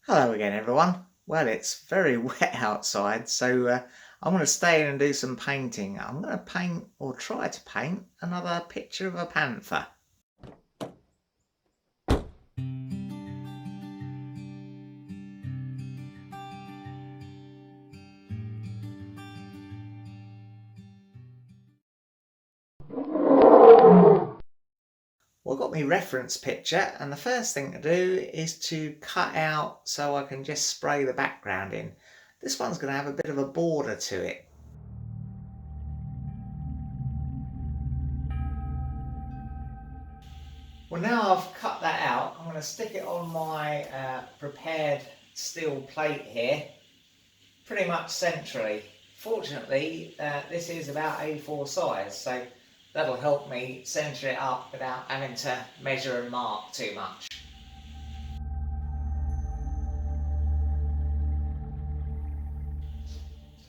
Hello again everyone. Well, it's very wet outside, so I'm going to stay in and do some painting. I'm going to paint, or try to paint, another picture of a panther. Well, I've got my reference picture, and the first thing to do is to cut out so I can just spray the background in. This one's going to have a bit of a border to it. Well, now I've cut that out, I'm going to stick it on my prepared steel plate here, pretty much centrally. Fortunately, this is about A4 size, so that'll help me centre it up without having to measure and mark too much.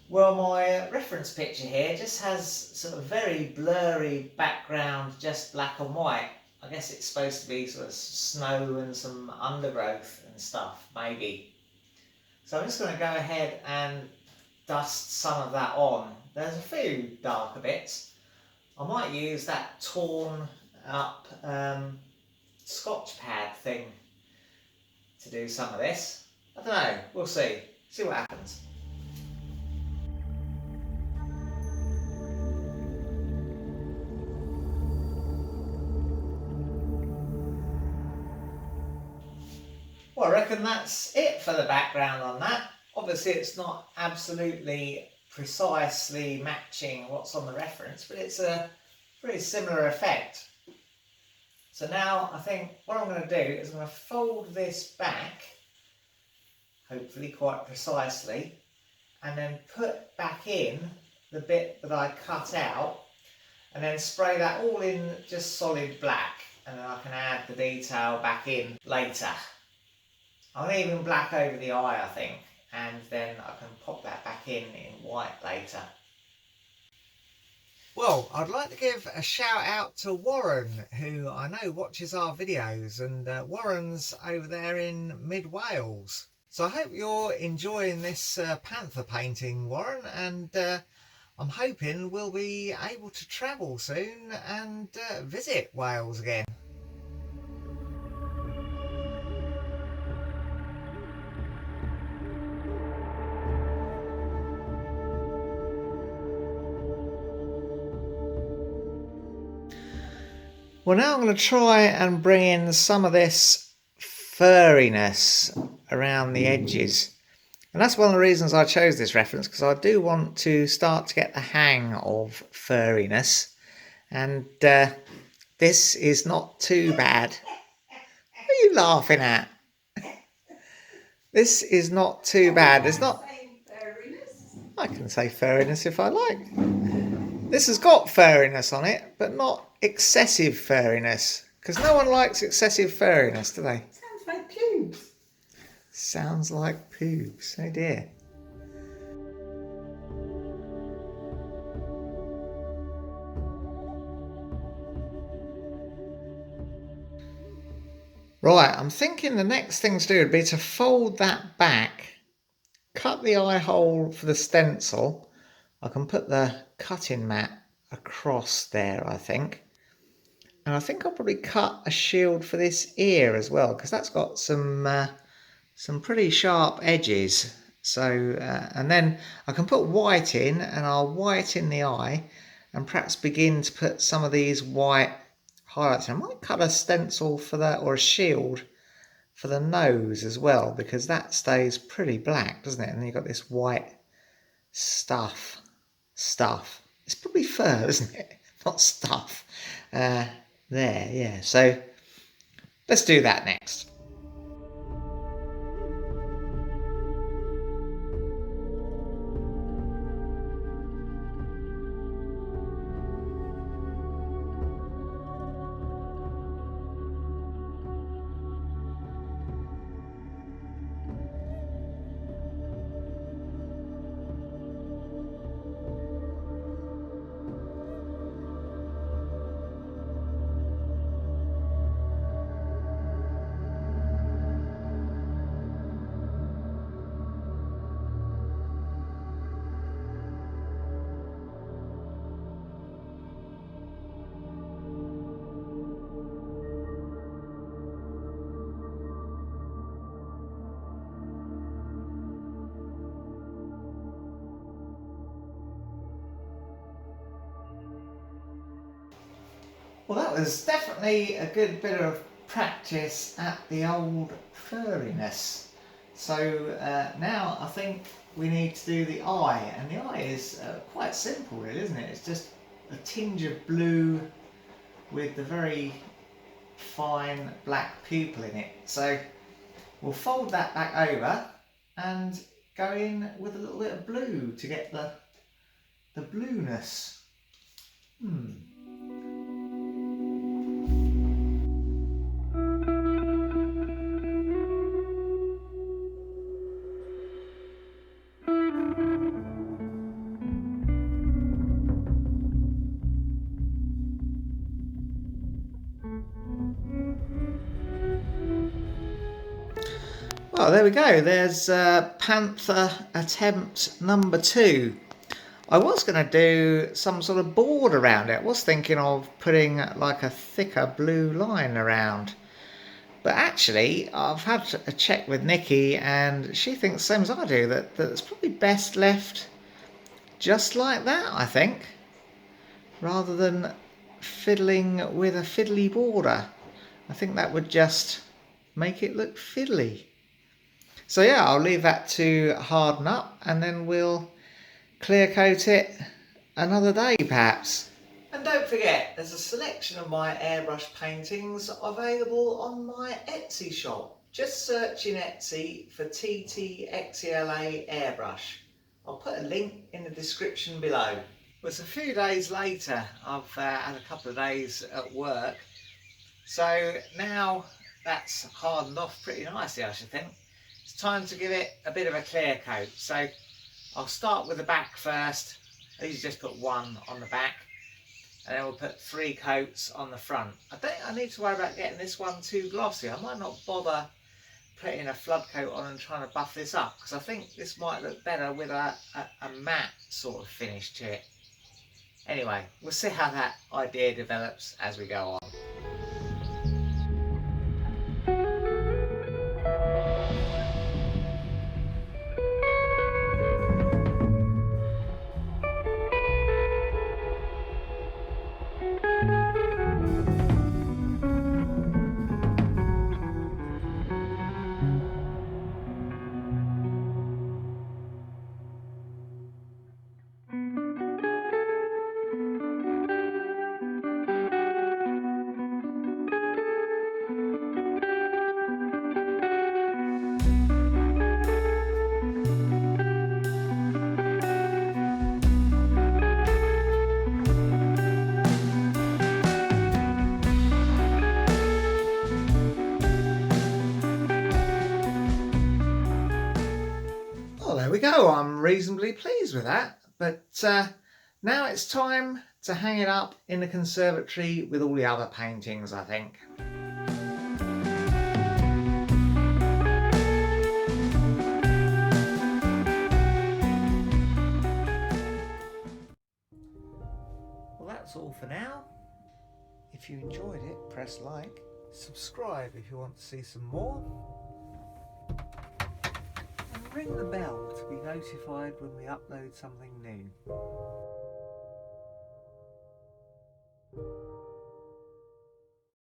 Well, my reference picture here just has sort of very blurry background, just black and white. I guess it's supposed to be sort of snow and some undergrowth and stuff, maybe. So I'm just going to go ahead and dust some of that on. There's a few darker bits. I might use that torn up Scotch pad thing to do some of this. I don't know, we'll see what happens. Well, I reckon that's it for the background on that. Obviously it's not absolutely precisely matching what's on the reference, but it's a pretty similar effect. So now I think what I'm going to do is I'm going to fold this back, hopefully quite precisely, and then put back in the bit that I cut out, and then spray that all in just solid black, and then I can add the detail back in later. I'm going to even black over the eye, I think, and then I can pop that back in white later. Well, I'd like to give a shout out to Warren, who I know watches our videos, and Warren's over there in mid-Wales. So I hope you're enjoying this panther painting, Warren, and I'm hoping we'll be able to travel soon and visit Wales again. Well, now I'm going to try and bring in some of this furriness around the edges. And that's one of the reasons I chose this reference, because I do want to start to get the hang of furriness. And this is not too bad. What are you laughing at? This is not too bad. It's not... I can say furriness if I like. This has got furriness on it, but not excessive furriness, because no one likes excessive furriness, do they? Sounds like pubes. Sounds like pubes. Oh dear. Right, I'm thinking the next thing to do would be to fold that back, cut the eye hole for the stencil. I can put the cutting mat across there, I think. And I think I'll probably cut a shield for this ear as well, because that's got some pretty sharp edges. So, and then I can put white in, and I'll whiten the eye, and perhaps begin to put some of these white highlights. I might cut a stencil for that, or a shield for the nose as well, because that stays pretty black, doesn't it? And then you've got this white stuff. It's probably fur, isn't it? Not stuff. There, yeah. So let's do that next. Well, that was definitely a good bit of practice at the old furriness. So now I think we need to do the eye, and the eye is quite simple really, isn't it? It's just a tinge of blue with the very fine black pupil in it. So we'll fold that back over and go in with a little bit of blue to get the blueness. Well, there we go. There's Panther attempt number 2. I was going to do some sort of board around it. I was thinking of putting like a thicker blue line around. But actually, I've had a check with Nikki and she thinks the same as I do, that it's probably best left just like that, I think, rather than fiddling with a fiddly border. I think that would just make it look fiddly. So yeah, I'll leave that to harden up and then we'll clear coat it another day perhaps. And don't forget, there's a selection of my airbrush paintings available on my Etsy shop. Just search in Etsy for Ttxela airbrush. I'll put a link in the description below. Well, it's a few days later. I've had a couple of days at work. So now that's hardened off pretty nicely, I should think. It's time to give it a bit of a clear coat. So I'll start with the back first. I usually just put one on the back. And then we'll put 3 coats on the front. I don't think I need to worry about getting this one too glossy. I might not bother putting a flood coat on and trying to buff this up, because I think this might look better with a matte sort of finish to it. Anyway, we'll see how that idea develops as we go on. There we go, I'm reasonably pleased with that, but now it's time to hang it up in the conservatory with all the other paintings, I think. Well, that's all for now. If you enjoyed it, press like, subscribe if you want to see some more, ring the bell to be notified when we upload something new.